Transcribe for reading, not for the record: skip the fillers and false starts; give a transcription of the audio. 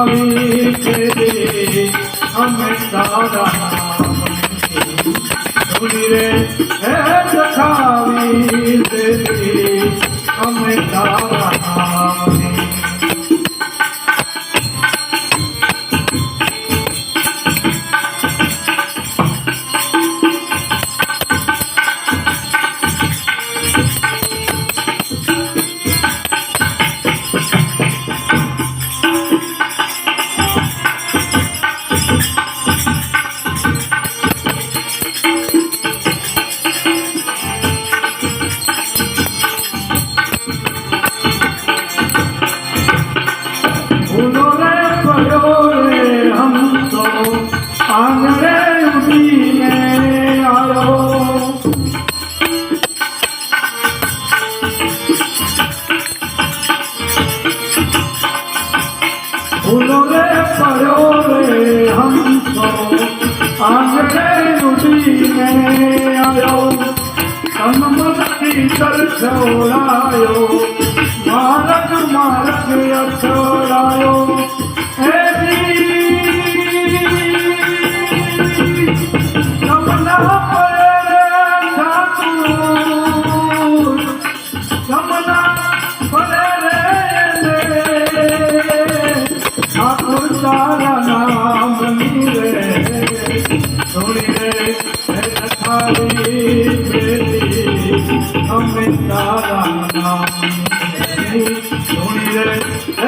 સખાવી તેરી અમે તારા ધૂની રે હે સખાવી તેરી અમે તારા आंगणे उठीने आयो फूलों रे पड़ो रे हम तो आंगणे उठीने आयो तन मन की तर छोड़ायो मारक मारक अथो